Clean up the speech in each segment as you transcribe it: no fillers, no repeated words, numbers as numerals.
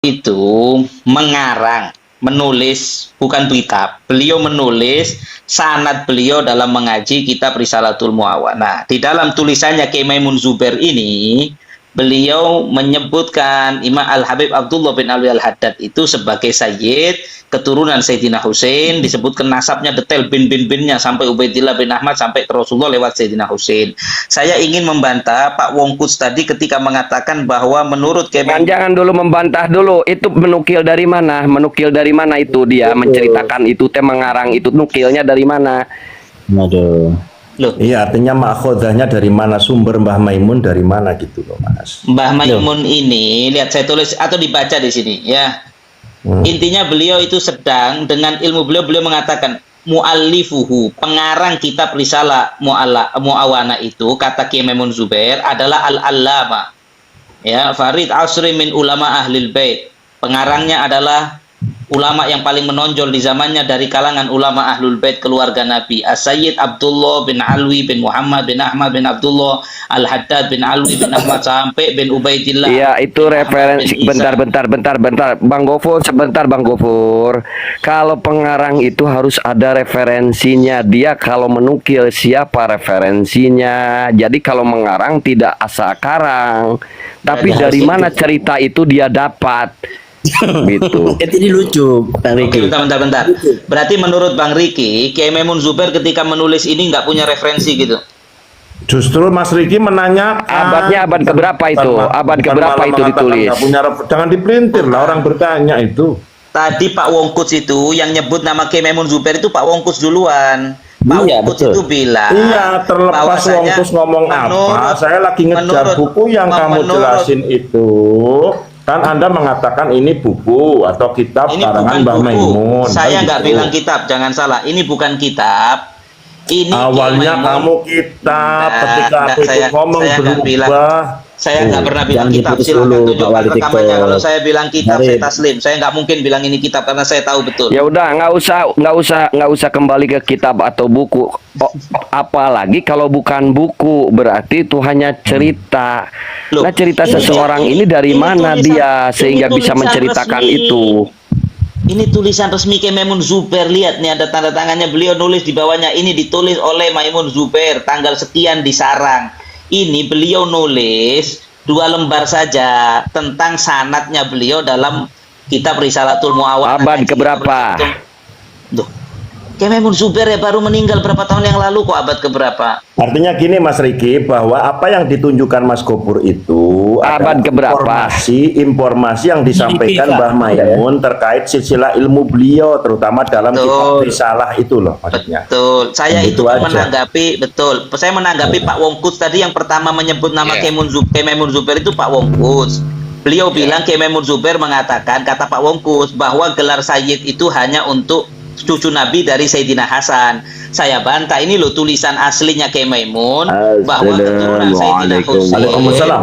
itu mengarang, menulis, bukan kitab. Beliau menulis sanad beliau dalam mengaji kitab Risalatul Muawana. Di dalam tulisannya Kiai Maimun Zubair ini, beliau menyebutkan Imam Al-Habib Abdullah bin Alwi Al-Haddad itu sebagai sayyid, keturunan Sayyidina Husain, disebutkan nasabnya detail bin-bin-binnya sampai Ubaidillah bin Ahmad sampai ke Rasulullah lewat Sayyidina Husain. Saya ingin membantah Pak Wongkuts tadi ketika mengatakan bahwa menurut Jangan dulu membantah dulu, itu menukil dari mana? Menukil dari mana itu dia menceritakan itu, teh mengarang itu nukilnya dari mana? Aduh. Loh. Iya, artinya makhodahnya dari mana, sumber Mbah Maimun dari mana gitu loh, Mas. Mbah Maimun ini, lihat saya tulis atau dibaca di sini ya. Intinya beliau itu sedang dengan ilmu beliau mengatakan muallifuhu, pengarang kitab Risalah Muawana itu, kata Kiai Maimun Zubair adalah al-allama. Ya, Farid Asri min ulama ahlil bait. Pengarangnya adalah ulama yang paling menonjol di zamannya dari kalangan ulama ahlul bait keluarga Nabi, As-Sayyid Abdullah bin Alwi bin Muhammad bin Ahmad bin Abdullah Al-Haddad bin Alwi bin Ahmad sampai bin Ubaidillah. Iya, itu referensi. Bentar, Bang Gofur, sebentar Bang Gofur. Kalau pengarang itu harus ada referensinya. Dia kalau menukil siapa referensinya. Jadi kalau mengarang tidak asal karang. Tapi dari mana cerita itu dia dapat? Gitu. Ini lucu, Bang Riki. Oke, bentar. Berarti menurut Bang Riki, Kiai Maimun Zubair ketika menulis ini nggak punya referensi gitu. Justru Mas Riki menanyakan Abadnya abad keberapa itu? Abad keberapa itu ditulis? Jangan dipelintir lah, orang bertanya itu. Tadi Pak Wongkuts itu yang nyebut nama Kiai Maimun Zubair itu Pak Wongkuts duluan. Pak Iya, Wongkuts betul. itu bilang, Iya, terlepas bahwasanya Wongkuts ngomong apa, saya lagi ngejar buku yang kamu jelasin itu. Kan Anda mengatakan ini buku atau kitab ini karangan bukan Mbah buku. Maimun. Saya Kan nggak gitu. bilang kitab, jangan salah. Ini bukan kitab. Ini Awalnya Kiai Maimun. kamu kitab, Nah, ketika nah, aku itu ngomong saya nggak bilang. berubah. Saya nggak pernah bilang jangan kitab. diputus Silakan dulu, Pak tunjukkan Wali rekamannya. TikTok. Kalau saya bilang kitab, saya Arif. taslim. Saya nggak mungkin bilang ini kitab karena saya tahu betul. Ya udah, nggak usah kembali ke kitab atau buku. Apalagi kalau bukan buku, berarti itu hanya cerita. Loh, Nah, cerita ini- seseorang ini dari ini mana tulisan- dia sehingga ini bisa tulisan menceritakan resmi. itu? Ini tulisan resmi Kiai Maimun Zubair. Lihat nih ada tanda tangannya, beliau nulis di bawahnya. Ini ditulis oleh Maimun Zubair tanggal sekian di Sarang. Ini beliau nulis 2 lembar saja tentang sanadnya beliau dalam kitab Risalatul Muawana. Abad keberapa? Duh, Kiai Maimun Zubair ya baru meninggal berapa tahun yang lalu kok, abad keberapa? Artinya gini Mas Riki, bahwa apa yang ditunjukkan Mas Gopur itu Abad adalah keberapa? informasi yang disampaikan Mbah Maimun terkait silsilah ilmu beliau, terutama dalam kitab Betul. Risalah itu loh maksudnya. Betul. Saya Gitu itu aja. menanggapi, betul. Saya menanggapi Pak Wongkuts tadi yang pertama menyebut nama Kiai Maimun Zubair itu Pak Wongkuts. Beliau bilang Kiai Maimun Zubair mengatakan, kata Pak Wongkuts, bahwa gelar Sayyid itu hanya untuk cucu Nabi dari Sayyidina Hasan. Saya bantah, ini loh tulisan aslinya Kiai Maimun bahwa keturunan Sayyidina Husain, Waalaikumsalam.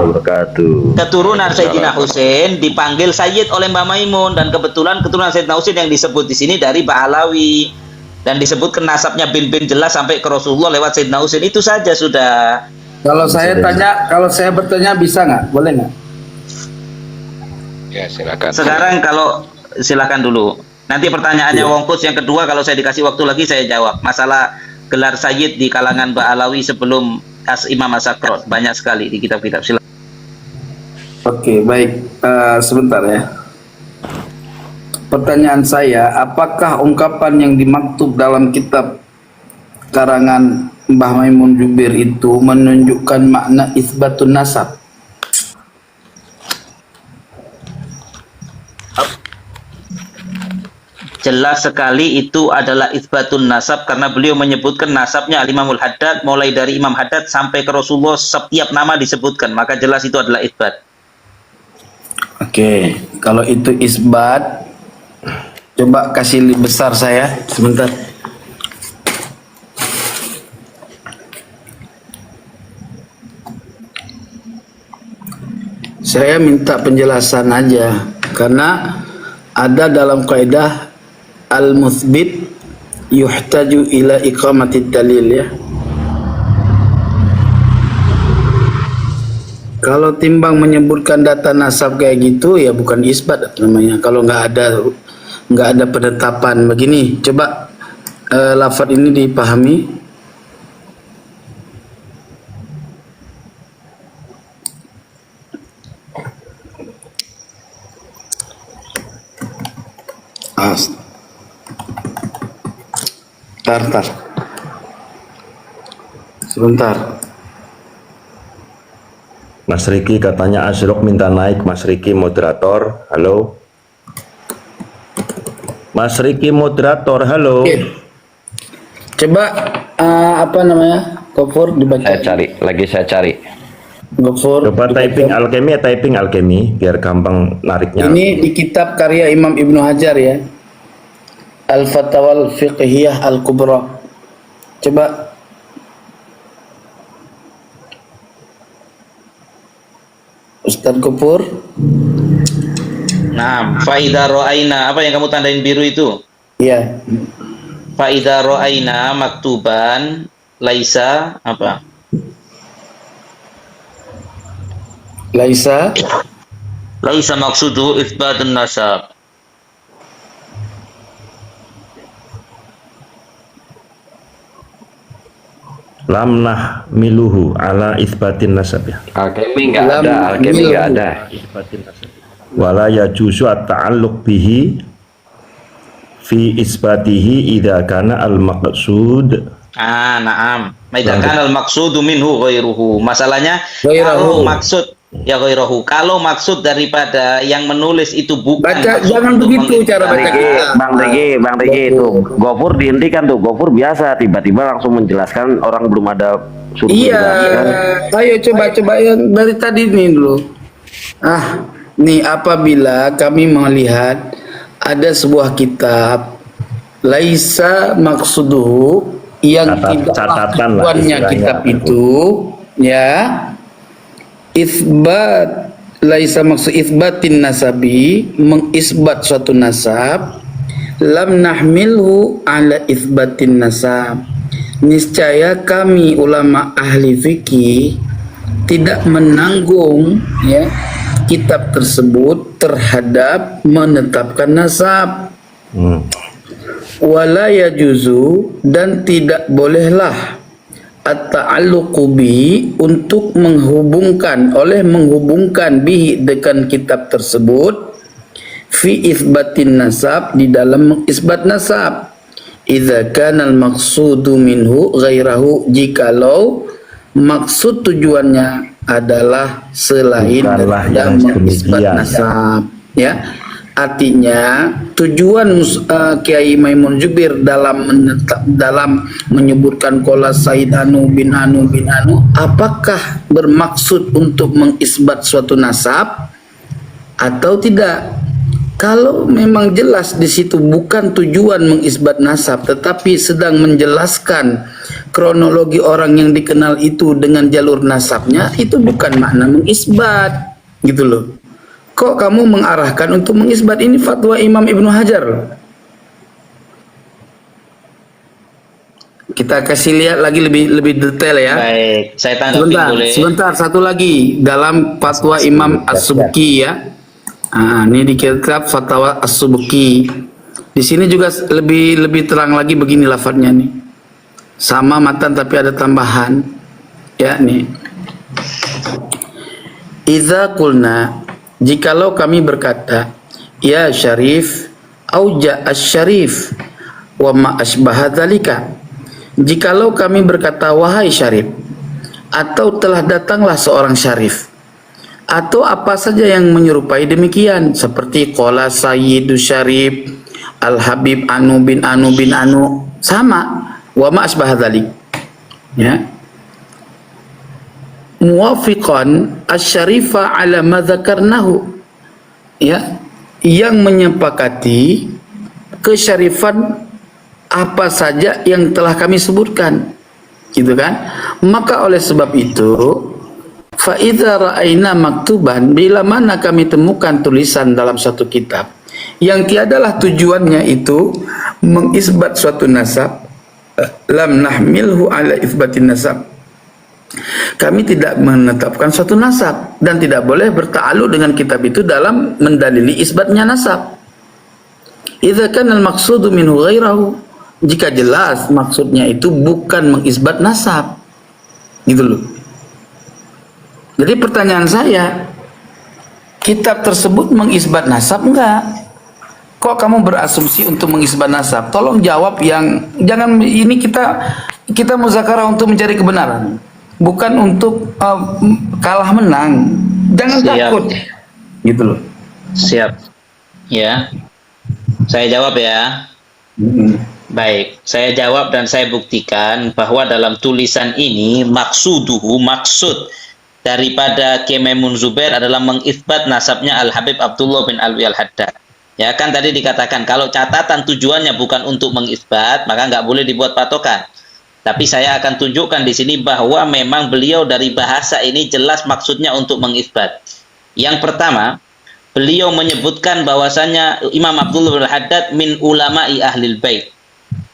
keturunan Sayyidina Husain dipanggil Sayyid oleh Mbah Maimun, dan kebetulan keturunan Sayyidina Husain yang disebut di sini dari Ba'alawi dan disebut nasabnya bin jelas sampai ke Rasulullah lewat Sayyidina Husain. Itu saja sudah. Kalau saya bertanya bisa nggak? Boleh nggak? Ya, silakan. Sekarang kalau silakan dulu. Nanti pertanyaannya Wongkuts yang kedua kalau saya dikasih waktu lagi saya jawab. Masalah gelar Sayyid di kalangan Ba'alawi sebelum Imam As-Sakron banyak sekali di kitab-kitab. Silakan. Oke, baik. Sebentar ya. Pertanyaan saya, apakah ungkapan yang dimaktub dalam kitab karangan Mbah Maimun Zubair itu menunjukkan makna isbatun nasab? Jelas sekali itu adalah isbatun nasab karena beliau menyebutkan nasabnya Al-Imamul Haddad mulai dari Imam Haddad sampai ke Rasulullah, setiap nama disebutkan, maka jelas itu adalah isbat. Oke, kalau itu isbat, coba kasih link besar saya sebentar. Saya minta penjelasan aja karena ada dalam kaidah al-muthbit yuhtaju ila iqamati dalil ya. Kalau timbang menyebutkan data nasab kayak gitu ya bukan isbat namanya. Kalau nggak ada penetapan begini. Coba lafaz ini dipahami. Tar. Sebentar. Mas Riki katanya Asrok minta naik. Mas Riki moderator, halo. Mas Riki moderator, halo. Oke. Coba apa namanya? Gofur dibaca. Saya cari. Gofur. Coba typing alkemi biar gampang nariknya. Ini di kitab karya Imam Ibnu Hajar ya. Al-Fatawal Fiqhiyah Al-Kubra. Coba Ustadz Gofur. Nah, faida ro'aina, apa yang kamu tandain biru itu? Iya. Faida ro'aina maktuban laisa apa? Laisa Maksudu itsbatun nasab. Lamnah miluhu ala isbatin nasab ya. Alkemi nggak ada. Isbatin nasab. Wala yajuzu at-ta'alluq bihi fi isbatihi idza kana al-maqsud. Na'am. Idza kana al-maqsudu minhu ghairuhu. Masalahnya Ghairahu. Kalau maksud daripada yang menulis itu bukan Baca, maksud jangan untuk begitu cara baca kita. Bang Riki itu Gofur dihentikan tuh. Gofur biasa tiba-tiba langsung menjelaskan orang belum ada suruh Iya. menjelaskan. Ayo coba yang dari tadi nih dulu. Nih apabila kami melihat ada sebuah kitab laisa maksuduhu yang tidaklah tujuannya kitab itu ya isbat laisa maksud isbatin nasabi mengisbat suatu nasab lam nahmilhu ala isbatin nasab niscaya kami ulama ahli fikih tidak menanggung ya kitab tersebut terhadap menetapkan nasab. Wala yajuzu dan tidak bolehlah at-ta'alluqu bihi untuk menghubungkan bihi dengan kitab tersebut fi isbatin nasab di dalam mengisbat nasab idza kana al-maqsudu minhu ghairahu jikalau maksud tujuannya adalah selain daripada mengisbat nasab ya. Artinya tujuan Kiai Maimun Jubir dalam menyebutkan qala Said Anu bin Anu apakah bermaksud untuk mengisbat suatu nasab atau tidak? Kalau memang jelas di situ bukan tujuan mengisbat nasab tetapi sedang menjelaskan kronologi orang yang dikenal itu dengan jalur nasabnya, itu bukan makna mengisbat gitu loh. Kok kamu mengarahkan untuk mengisbat? Ini fatwa Imam Ibnu Hajar. Kita kasih lihat lagi lebih detail ya. Baik, saya tanggapi boleh. Sebentar, satu lagi dalam fatwa Imam As-Subki ya. Ini di kitab Fatwa As-Subki. Di sini juga lebih terang lagi begini lafadznya nih. Sama matan tapi ada tambahan. Ya nih. Idza qulna, jikalau kami berkata ya Syarif auja asy-Syarif wa ma asbaha dzalika, jikalau kami berkata wahai Syarif atau telah datanglah seorang Syarif atau apa saja yang menyerupai demikian seperti qala Sayyidu Syarif Al-Habib Anu bin Anu bin Anu, sama wa ma asbaha dzalik ya, muwafiqan asy-syarifa ala ma dzakarnahu ya, yang menyepakati kesyarifan apa saja yang telah kami sebutkan gitu kan. Maka oleh sebab itu fa idza ra'aina maktuban, bila mana kami temukan tulisan dalam satu kitab yang tiadalah tujuannya itu mengisbat suatu nasab, lam nahmilhu ala isbatin nasab, Kami tidak menetapkan suatu nasab dan tidak boleh bertakluk dengan kitab itu dalam mendalili isbatnya nasab. Idza kana al-maqsudu minhu ghairahu, jika jelas maksudnya itu bukan mengisbat nasab. Gitu loh. Jadi pertanyaan saya, kitab tersebut mengisbat nasab enggak? Kok kamu berasumsi untuk mengisbat nasab? Tolong jawab yang jangan ini kita muzakarah untuk mencari kebenaran, bukan untuk kalah menang. Jangan takut. Gitu loh. Siap. Ya. Saya jawab ya. Baik, saya jawab dan saya buktikan bahwa dalam tulisan ini maksud daripada Kiai Maimun Zubair adalah mengisbat nasabnya Al-Habib Abdullah bin Alwi Al-Haddad. Ya kan tadi dikatakan kalau catatan tujuannya bukan untuk mengisbat, maka nggak boleh dibuat patokan. Tapi saya akan tunjukkan di sini bahwa memang beliau dari bahasa ini jelas maksudnya untuk mengisbat. Yang pertama, beliau menyebutkan bahwasanya Imam Abdullah bin Al-Haddad min ulama'i ahlil bait.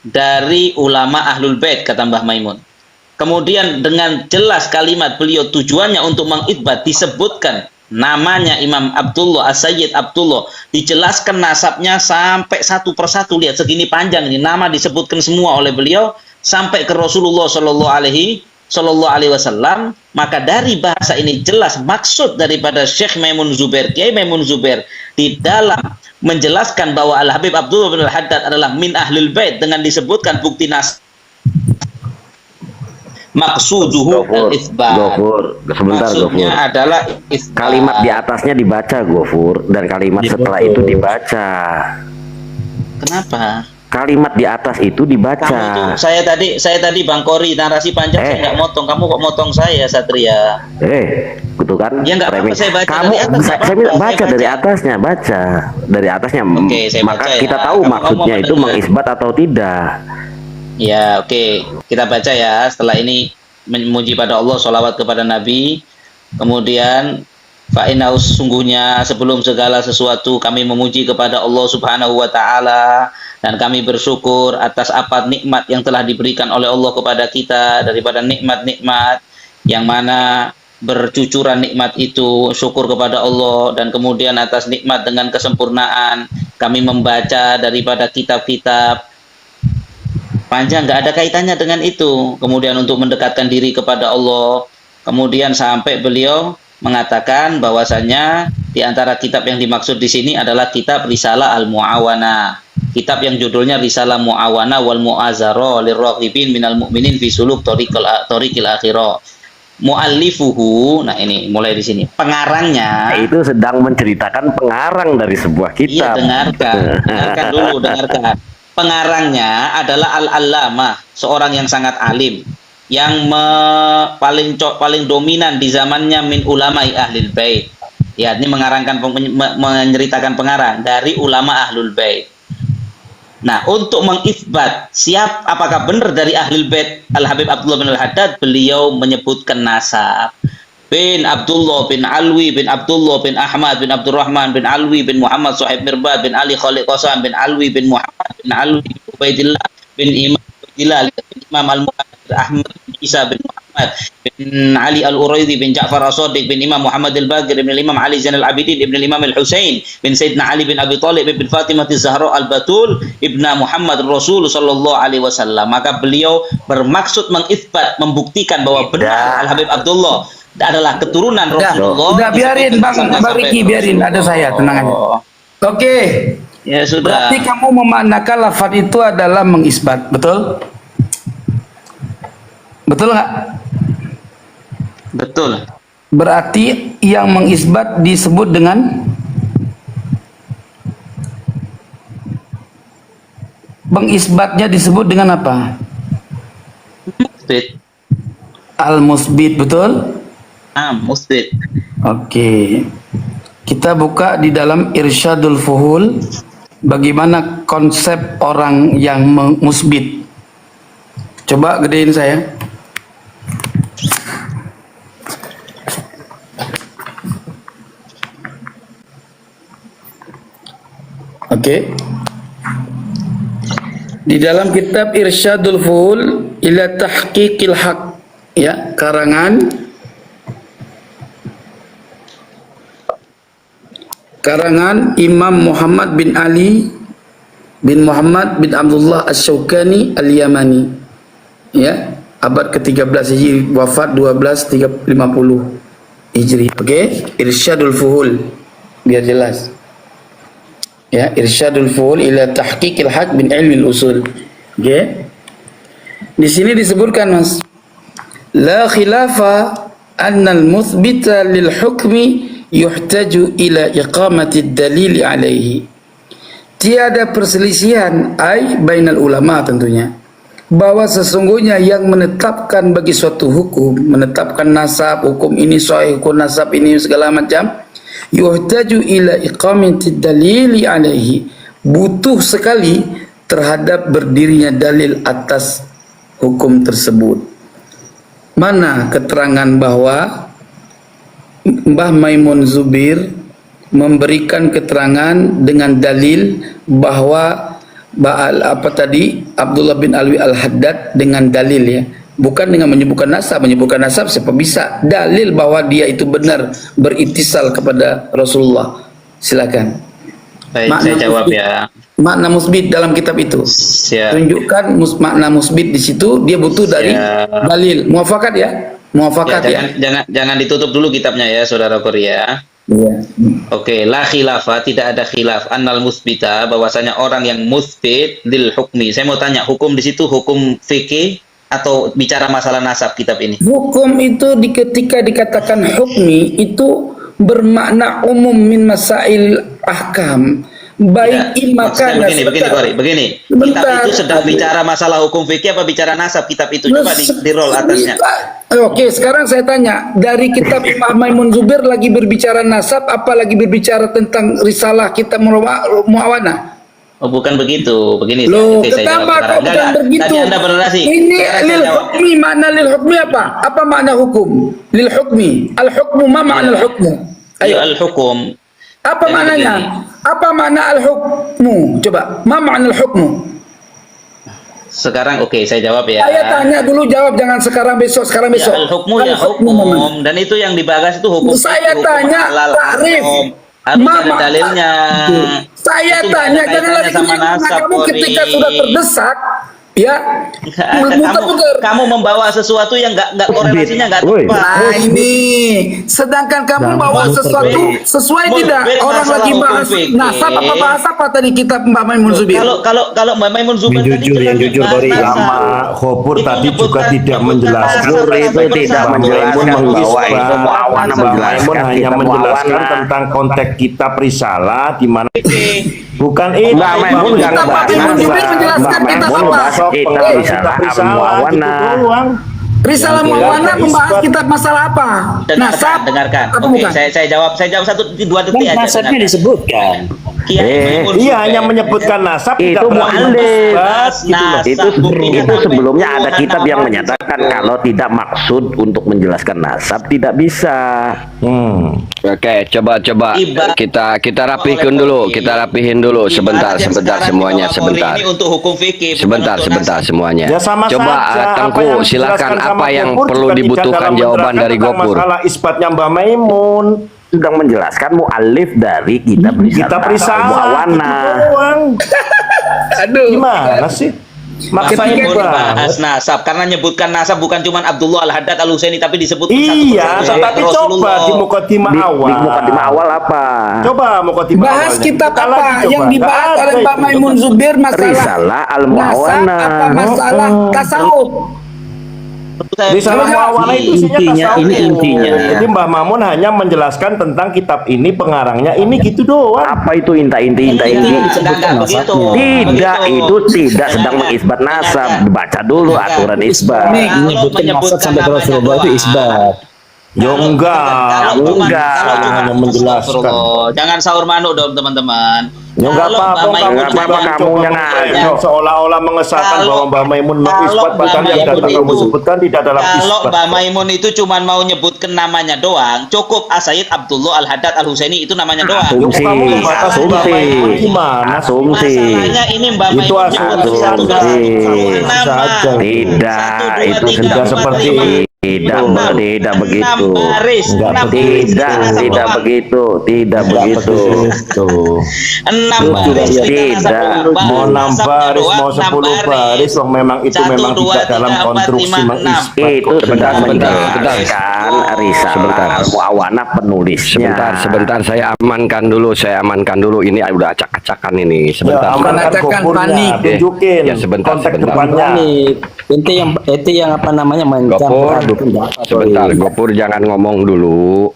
Dari ulama ahlul bait kata Mbah Maimun. Kemudian dengan jelas kalimat beliau tujuannya untuk mengisbat disebutkan namanya Imam Abdullah, As-Sayyid Abdullah, dijelaskan nasabnya sampai satu persatu, lihat segini panjang ini nama disebutkan semua oleh beliau sampai ke Rasulullah Shallallahu Alaihi Wasallam. Maka dari bahasa ini jelas maksud daripada Syekh Maimun Zubair, Kiai Maimun Zubair di dalam menjelaskan bahwa Al-Habib Abdullah bin Al-Haddad adalah min ahlul bait dengan disebutkan bukti nasab. Maksuduhu al-itsbat. Gofur, sebentar Maksudnya Gofur. adalah itsbat. Kalimat di atasnya dibaca Gofur dan kalimat setelah itu dibaca. Kenapa? Kalimat di atas itu dibaca. Kamu itu saya tadi Bang Kori narasi panjang saya nggak motong, kamu kok motong saya Satria? Gitu kan? Ya, nggak apa-apa, saya baca Kamu, dari atas, nggak saya apa-apa, baca saya dari baca. atasnya, baca dari atasnya. Oke, saya Maka baca ya. kita tahu Kamu maksudnya ngomong itu benar. mengisbat atau tidak. Ya, oke. Kita baca ya. Setelah ini memuji pada Allah, sholawat kepada Nabi. Kemudian fa'inau sungguhnya sebelum segala sesuatu kami memuji kepada Allah Subhanahu wa taala dan kami bersyukur atas apa nikmat yang telah diberikan oleh Allah kepada kita daripada nikmat-nikmat yang mana bercucuran nikmat itu syukur kepada Allah, dan kemudian atas nikmat dengan kesempurnaan kami membaca daripada kitab-kitab panjang, nggak ada kaitannya dengan itu. Kemudian untuk mendekatkan diri kepada Allah, kemudian sampai beliau mengatakan bahwasanya di antara kitab yang dimaksud di sini adalah kitab Risalah Al-Mu'awana, kitab yang judulnya Risalah Mu'awana wal Mu'azara lirraghibin minal mu'minin fi suluk thoriqil akhirah. Mu'allifuhu, nah ini mulai di sini. Pengarangnya Itu sedang menceritakan pengarang dari sebuah iya, kitab. dengarkan dulu, dengarkan. Pengarangnya adalah Al-Allamah, seorang yang sangat alim, yang paling dominan di zamannya min ulama'i ahlul bait. Ya, ini menceritakan pengarang dari ulama ahlul bait. Nah, untuk mengisbat apakah benar dari ahlul bait Al-Habib Abdullah bin Al-Haddad, beliau menyebutkan nasab. Bin Abdullah bin Alwi bin Abdullah bin Ahmad bin Abdurrahman bin Alwi bin Muhammad Sahib Mirbad bin Ali Khalid Qasam bin Alwi bin Muhammad bin Alwi bin Ubaidillah bin Imam Bilal bin Imam Al-Muhammad Ahmad bin Isa bin Muhammad bin Ali Al-Uraidi bin Ja'far As-Sadiq bin Imam Muhammad Al-Baqir bin Imam Ali Zainal Abidin bin Imam Al-Husain bin Sayyidina Ali bin Abi Thalib bin Fatimah Az-Zahra Al-Batul ibna Muhammad Rasul sallallahu alaihi wasallam. Maka beliau bermaksud mengisbat, membuktikan bahwa benar Al-Habib Abdullah adalah keturunan Rasulullah. Udah biarin Bang Riki, biarin, ada saya, tenang aja. Oke. Ya sudah. Berarti kamu memaknakan lafaz itu adalah mengisbat, betul? Betul nggak? Betul. Berarti yang mengisbat disebut dengan mengisbatnya disebut dengan apa? Musbit. Al-musbit, betul? Musbit. Oke. Kita buka di dalam Irsyadul Fuhul bagaimana konsep orang yang musbit. Coba gedein saya. Oke. Di dalam kitab Irsyadul Fuhul ila Tahqiqil Haq ya, karangan Imam Muhammad bin Ali bin Muhammad bin Abdullah Asy-Syaukani Al-Yamani, ya, abad ke-13 Hijri, wafat 1250 Hijri. Okey, Irsyadul Fuhul, biar jelas. Ya, Irsyadul Fuhul ila Tahqiqil Haq bin Ilmi al-Usul. Okey. Di sini disebutkan, Mas, la khilafa anna al-muthbita lil hukmi yuhtaju ila iqamati ad-dalil alaihi. Tiada perselisihan bainal ulama tentunya, bahwa sesungguhnya yang menetapkan bagi suatu hukum, menetapkan nasab, hukum ini sahih, hukum nasab ini segala macam, yuhtaju ila iqamati dalili alaihi, butuh sekali terhadap berdirinya dalil atas hukum tersebut. Mana keterangan bahwa Mbah Maimun Zubir memberikan keterangan dengan dalil bahwa Abdullah bin Alwi Al-Haddad dengan dalil, ya, bukan dengan menyebutkan nasab. Menyebutkan nasab siapa bisa, dalil bahwa dia itu benar beritisal kepada Rasulullah. Silakan. Baik, saya jawab ya. Makna musbit dalam kitab itu. Siap. Tunjukkan makna musbit di situ, dia butuh dari dalil. Muafakat ya. Muafakat ya. Jangan ditutup dulu kitabnya ya, Saudara Korea. Ya. Oke, la khilafah, tidak ada khilaf annal musbita, bahwasanya orang yang musbit lil hukmi. Saya mau tanya, hukum di situ hukum fikih atau bicara masalah nasab kitab ini? Hukum itu ketika dikatakan hukmi itu bermakna umum min masail ahkam. Baik maksudnya begini. Kitab itu sedang bicara masalah hukum fikih apa bicara nasab kitab itu? Coba di roll atasnya. Oke, sekarang saya tanya, dari kitab Imam Maimun Zubir lagi berbicara nasab, apa lagi berbicara tentang risalah kitab Muawana? Oh, bukan begitu. Begini. Loh, kenapa kok bukan begitu? Tadi Anda bernarasi. Ini lil hukmi, makna lil hukmi apa? Apa makna hukum? Lil hukmi. Al hukmu, ma makna al hukmu? Ayo, al hukum. Apa maknanya? Apa makna al-hukmu? Coba, ma makna al-hukmu? Sekarang oke, saya jawab ya. Saya tanya dulu, jawab, jangan sekarang besok. Ya, al-hukmu ya hukum, dan itu yang dibahas itu hukum. Saya tanya takrif. Harus ada dalilnya. Saya tanya, jangan lagi kamu ketika sudah terdesak, ya, kamu membawa sesuatu yang nggak korelasinya nggak tepat. Nah ini, sedangkan kamu bawa sesuatu sesuai tidak? Orang lagi bahas nasab apa bahasa apa tadi kitab Mbak Maimun Zubir? Kalau Mbak Maimun Zubir yang jujur Bori, Lama Khobur tadi juga tidak menjelaskan itu tidak menjelaskan bahwa itu Muawana Maimun hanya menjelaskan tentang konteks kitab risalah di mana bukan itu. Mbak Maimun nggak menjelaskan kitab apa? Kita risalah Muawana. Risalah Muawana membahas kitab masalah apa? Nasab. Dengarkan. Apa Oke, bukan? saya jawab 2 detik aja. Nasabnya disebutkan. Iya, hanya menyebutkan nasab Itu mu'alif. Itu sebelumnya ada kitab yang menyatakan kalau tidak maksud untuk menjelaskan nasab tidak bisa. Oke, coba kita rapihin dulu sebentar semuanya sebentar. Ini untuk hukum fikih. Sebentar semuanya. Ya, sama coba saja. Tengku silakan apa yang perlu dibutuhkan jawaban dari Gopur. Masalah isbatnya Mbak Maimun Sedang menjelaskan mu'alif dari kitab risalah Muawana. Aduh, gimana sih? Makanya bahas nasab karena nyebutkan nasab bukan cuma Abdullah Al-Haddad Al-Husaini tapi disebut iya, tapi coba di mukadimah awal. Di mukadimah awal apa? Coba mukadimah bahas awalnya. kitab apa yang dibahas oleh Pak Maimun Zubir masalah Risalah Al-Muawana. Apa masalah tasawuf? Risalah Muawana itu intinya, ini intinya. Jadi Mbah Mamun hanya menjelaskan tentang kitab ini, pengarangnya ini gitu doang. Apa itu inti? Tidak, Itu tidak sedang mengisbat nasab. Baca dulu aturan isbat. Menyebutkan nasab sampai ke Rasulullah itu isbat. Ya enggak. Hanya menjelaskan. Jangan sahur manuk dong teman-teman. Ya enggak apa-apa kamu yang seolah-olah mengesahkan bahwa Mbak Maimun isbat padahal yang data kamu sebutkan tidak dalam isbat. Kalau Mbak Maimun itu cuma mau nyebutkan namanya doang, cukup As-Sayyid Abdullah Al-Haddad Al-Husaini itu namanya doang. Asumsi. Masalahnya ini Mbak Itu Maimun asumsi. nama. Tidak, itu tidak seperti Tidak begitu. Baris, Enggak Tidak begitu. Tidak begitu. Tuh. 6 baris Tidak. Mau 6 baris, mau 10 baris, wong memang itu memang tidak dalam konstruksi mengisbat. Itu sebentar sebentar. kan risalah al-muawanah penulisnya. Sebentar saya amankan dulu. Ini udah acak-acakan ini. Sebentar. Mengatakan panik. Tunjukin Ya, sebentar. depannya. Itu yang apa namanya Gopur, mencampur data. sebentar, Gopur jangan ngomong dulu.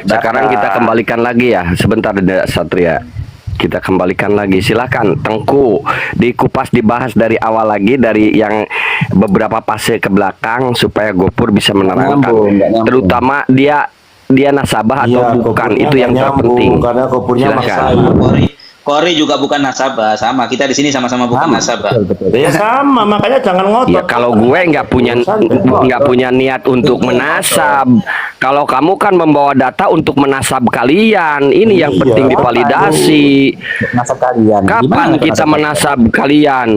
Sekarang kita kembalikan lagi ya, sebentar Satria. Kita kembalikan lagi, silakan Tengku dikupas, dibahas dari awal lagi, dari yang beberapa fase ke belakang supaya Gopur bisa menerangkan, nggak nyambung. terutama dia nasabah atau Iya, bukan, Gopurnya itu yang nggak terpenting. nyambung, karena Gopurnya Silakan. maksain. Kori juga bukan nasabah, sama. Kita di sini sama-sama bukan nasabah. Ya sama, makanya jangan ngotot. Ya kalau gue nggak punya niat untuk menasab. Kalau kamu kan membawa data untuk menasab kalian, ini yang Iya, penting divalidasi. Nasab kalian. Kapan Gimana kita nasab menasab kalian?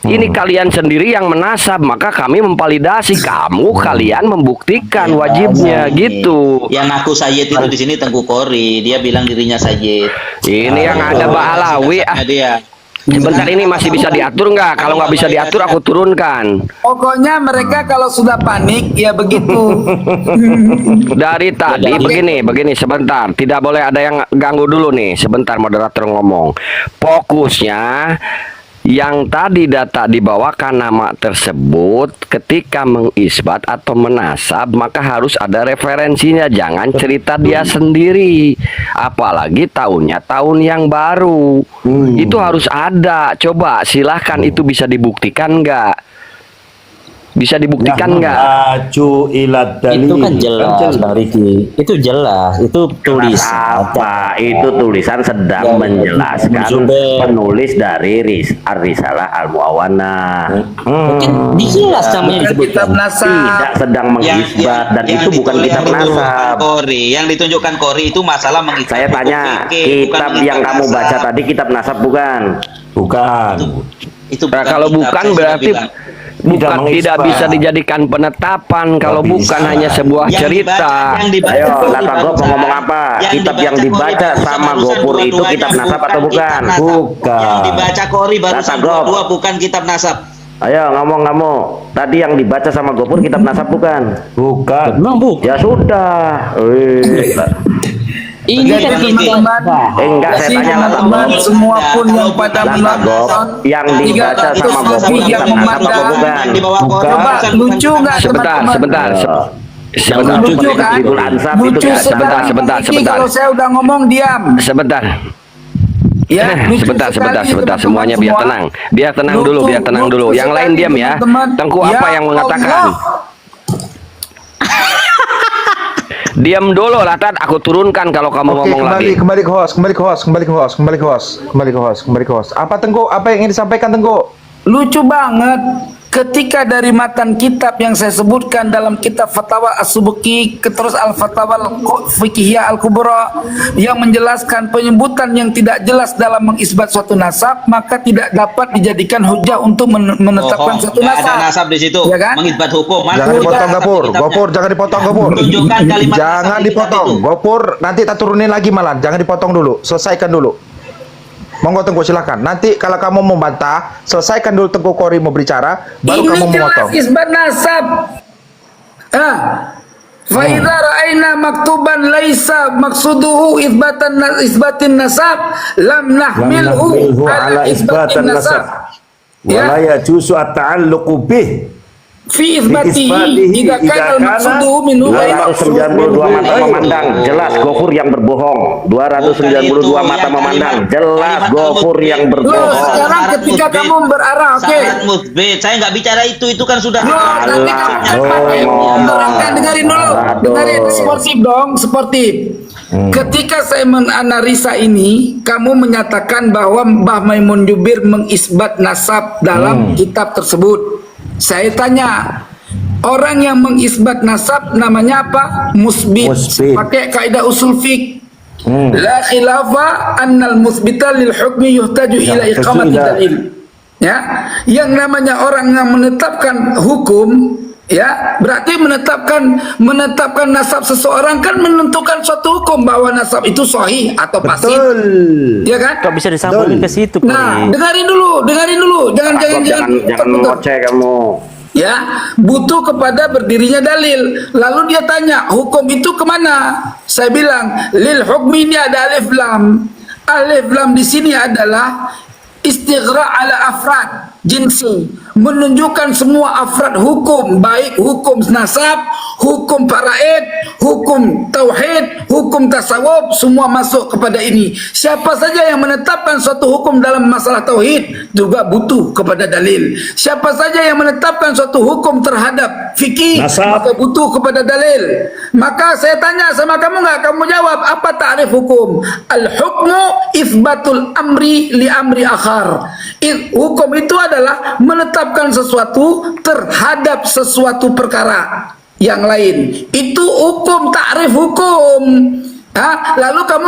Ini kalian sendiri yang menasab, maka kami memvalidasi. Kalian membuktikan wajibnya gitu. Yang ngaku Sayyid itu di sini Tengku Kori, dia bilang dirinya Sayyid. Ini yang ada Mbak Alawi. Dia. Sebentar, ini masih bisa diatur nggak? Kalau nggak bisa diatur, aku turunkan. Pokoknya mereka kalau sudah panik ya begitu. Dari tadi begini sebentar, tidak boleh ada yang ganggu dulu nih. Sebentar, moderator ngomong. Fokusnya yang tadi data dibawakan nama tersebut ketika mengisbat atau menasab, maka harus ada referensinya, jangan cerita dia sendiri, apalagi tahunnya tahun yang baru. Itu harus ada. Coba silahkan, itu bisa dibuktikan nggak? Bisa dibuktikan nggak? Laju ilad dalil. Itu kan jelas, Bang Riki. Itu jelas, itu tulis. Apa? Itu tulisan sedang menjelaskan penulis dari Ar-Risalah Al-Muawanah. Mungkin jelas namanya disebutkan. Kitab nasab. Tidak sedang mengisbat, dan itu bukan kitab nasab. Yang ditunjukkan Kori itu masalah mengisbat. Saya tanya, kitab yang kamu baca tadi kitab nasab bukan? Bukan. Itu Nah, kalau bukan berarti Tidak tidak mengisbat. bisa dijadikan penetapan. Kalau bukan hanya sebuah cerita. Ayo, Lata Gop mau ngomong apa? Kitab yang dibaca sama Gopur itu kitab nasab atau bukan? Bukan. Yang dibaca Kori baru Lata Gop. 2 bukan kitab nasab. Ayo ngomong kamu. Tadi yang dibaca sama Gopur kitab nasab bukan? Bukan. Memang bu. Ya sudah. Ini kan teman-teman, Enggak, saya tanya Lata teman-teman Gop. semua pun yang pada Lata Gop, yang dibaca sama Gopur kitab nasab apa bukan? Coba lucu nggak Sebentar. teman-teman? Sebentar. Lucu kan? Judul Ansab itu Lucu kan? sekali. Sebentar. Kalau saya udah ngomong diam. Sebentar. Ya, lucu Sebentar. sekali, teman-teman Semuanya biar semua. tenang. Biar tenang dulu. Lucu Yang lain sekali, diam ya. teman-teman. Tengku Ya apa yang mengatakan? Allah. Diam dulu lah, Tat. Aku turunkan kalau kamu ngomong lagi. Kembali ke host. Apa Tengku? Apa yang ingin disampaikan Tengku? Lucu banget ketika dari matan kitab yang saya sebutkan dalam kitab Fatwa As-Subki, terus Al-Fatwa Al-Fiqhiyah Al-Kubra yang menjelaskan penyebutan yang tidak jelas dalam mengisbat suatu nasab, maka tidak dapat dijadikan hujah untuk menetapkan suatu Nggak nasab. ada nasab di situ. Ya kan? Mengisbat hukum. Jangan dipotong Gopur. Gopur jangan dipotong Gopur. Tunjukkan kalimat Jangan nasab di kitab dipotong. itu. Gopur nanti tak turunin lagi malah. Jangan dipotong dulu. Selesaikan dulu. Monggo Tengku silakan. Nanti kalau kamu membantah, selesaikan dulu Tengku Kori mau berbicara, baru Ini kamu jelas memotong. isbat nasab. Fa idza ra'ayna maktuban laisa maqsuduhu isbatin nasab lam nahmilhu ala isbatin nasab. Wala yajuzu at-ta'alluqu bih. Fi isbatihi jika kana al-maqsuduhu minhu 292 mata memandang, jelas Gofur yang berbohong. 292 mata memandang, jelas Gofur yang Loh, berbohong. sekarang ketika kamu berarah, oke. Syarat musbit. Saya nggak bicara itu kan sudah. Loh, nanti kamu menerangkan, dengarin dulu. Dengarin, sportif dong, sportif. Ketika saya menganalisa ini, kamu menyatakan bahwa Mbah Maimun Jubir mengisbat nasab dalam kitab tersebut. Saya tanya, orang yang mengisbat nasab namanya apa? Musbit. Pakai kaidah usul fiqh. La khilafa annal musbita lil hukmi yuhtaju ila iqamati dalil. Ya, yang namanya orang yang menetapkan hukum Ya, berarti menetapkan nasab seseorang kan menentukan suatu hukum bahwa nasab itu sahih atau fasid. Betul. Ya kan? Kok bisa disambungin ke situ, Nah, Kori? dengarin dulu. Jangan Jangan ngoceh kamu. Ya, butuh kepada berdirinya dalil. Lalu dia tanya, hukum itu kemana? Saya bilang, lil hukmi ini ada alif lam. Alif lam di sini adalah istighra ala afrad jinsi, menunjukkan semua afrad hukum, baik hukum nasab, hukum faraid, hukum tauhid, hukum tasawuf, semua masuk kepada ini. Siapa saja yang menetapkan suatu hukum dalam masalah tauhid juga butuh kepada dalil. Siapa saja yang menetapkan suatu hukum terhadap fikih maka butuh kepada dalil. Maka saya tanya sama kamu nggak? Kamu jawab apa ta'rif hukum? Al-hukmu itsbatul amri li amri akhar. Hukum itu adalah menetapkan sesuatu terhadap sesuatu perkara yang lain. Itu hukum, ta'rif hukum. Lalu kamu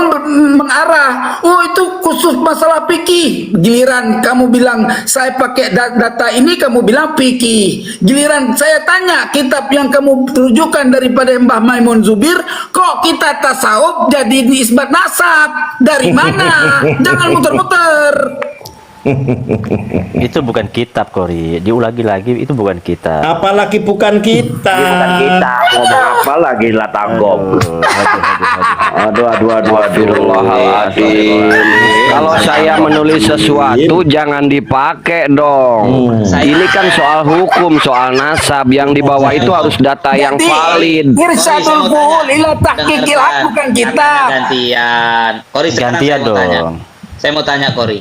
mengarah, oh itu khusus masalah fikih. Giliran kamu bilang saya pakai data ini, kamu bilang fikih. Giliran saya tanya kitab yang kamu rujukan daripada Mbah Maimun Zubir, kok kita tasawuf jadi nisbat nasab? Dari mana? Jangan muter-muter. Itu bukan kitab, Kori. Diulangi lagi, itu bukan kitab. Apalagi bukan kita. Bukan kita ngomong apa lagi lah tanggop. Aduh. Kalau saya menulis sesuatu jangan dipakai dong. Ini kan soal hukum, soal nasab, yang di bawah itu harus data yang valid. Irsyadul fuhul ila tahqiqil haq bukan kitab. Gantian. Kori, sekarang Gantian saya mau tanya. dong. Saya mau tanya Kori.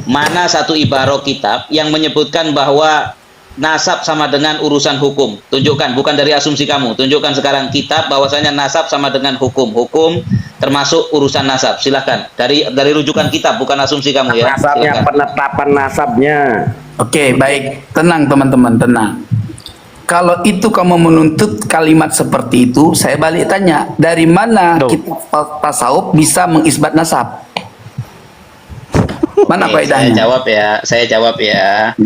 Mana satu ibarat kitab yang menyebutkan bahwa nasab sama dengan urusan hukum? Tunjukkan, bukan dari asumsi kamu. Tunjukkan sekarang kitab bahwasanya nasab sama dengan hukum. Hukum termasuk urusan nasab. Silahkan. Dari rujukan kitab, bukan asumsi kamu ya. Nasabnya, Silakan. penetapan nasabnya. Oke, baik. Tenang teman-teman, tenang. Kalau itu kamu menuntut kalimat seperti itu, saya balik tanya, dari mana kitab tasawuf bisa mengisbat nasab? Mana Oke, faedahnya? Saya jawab ya.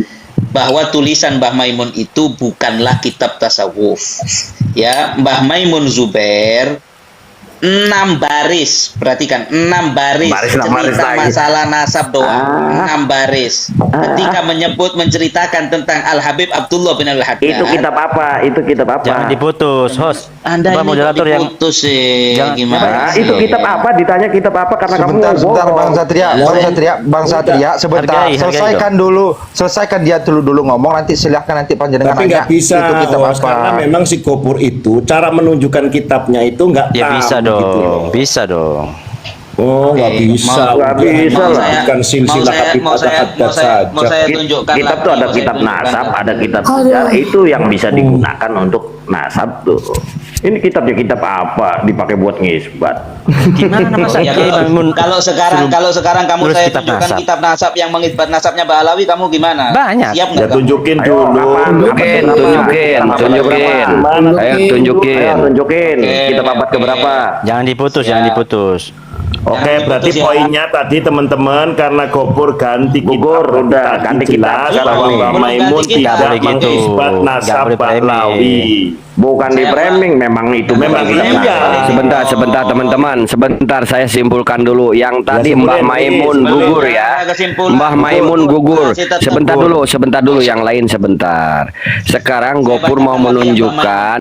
Bahwa tulisan Mbah Maimun itu bukanlah kitab tasawuf. Ya, Mbah Maimun Zubair 6 baris, perhatikan 6 baris cerita masalah nasab doang. 6 baris. Ketika menceritakan tentang Al Habib Abdullah bin Al Haddad. Itu kitab apa? Jangan diputus, host. Anda Mbak ini moderator yang diputus sih. Jangan- Gimana? Nah, itu kitab apa? Ditanya kitab apa karena Sebentar, kamu sebentar bohong. Bang Satria, sebentar. Hargai Selesaikan dia dulu ngomong, nanti silahkan nanti panjenengan Tapi nggak nanya. bisa, Itu kitab Host, apa? karena memang si Gopur itu cara menunjukkan kitabnya itu nggak Ya tahu bisa gitu loh. dong, bisa dong. Oh, nggak Oke, bisa. nggak Udah, bisa lah. bukan silsilah mau saya saja. tunjukkan Kitab tuh lagi, ada mau saya kitab tunjukkan nasab, lagi. ada kitab sejarah. Itu yang bisa digunakan untuk nasab tuh. Ini kitabnya kitab apa? Dipakai buat ngisbat. Gimana masa Ya, Kiai Maimun kalau sekarang kamu tulis saya kitab tunjukkan nasab? kitab nasab yang mengisbat nasabnya Mbak Alawi, kamu gimana? Banyak. Siap Ya nggak kamu? tunjukin Ayo, dulu. tunjukin. Ayo tunjukin. Oke, Kitab abad oke. keberapa? Jangan diputus, Siap. jangan diputus. Oke, Jangan berarti diputus ya. poinnya tadi teman-teman karena Gopur ganti Gugur, kitab udah, tadi ganti jelas kitab. bahwa Boleh Mbak ganti Maimun kitab. tidak Nggak boleh gitu. mengisbat Nggak nasab boleh framing. Pahlawi. Bukan di Saya framing, memang itu Memang bukan kitab iya. nasab. Sebentar teman-teman, sebentar saya simpulkan dulu. Yang tadi simpulin, Mbah please. Maimun Simpulin. gugur ya. Kesimpulan. Mbah Maimun gugur. Masih tetap Sebentar gugur. dulu, yang lain sebentar. Sekarang Gopur mau bacakan lagi yang Mbah menunjukkan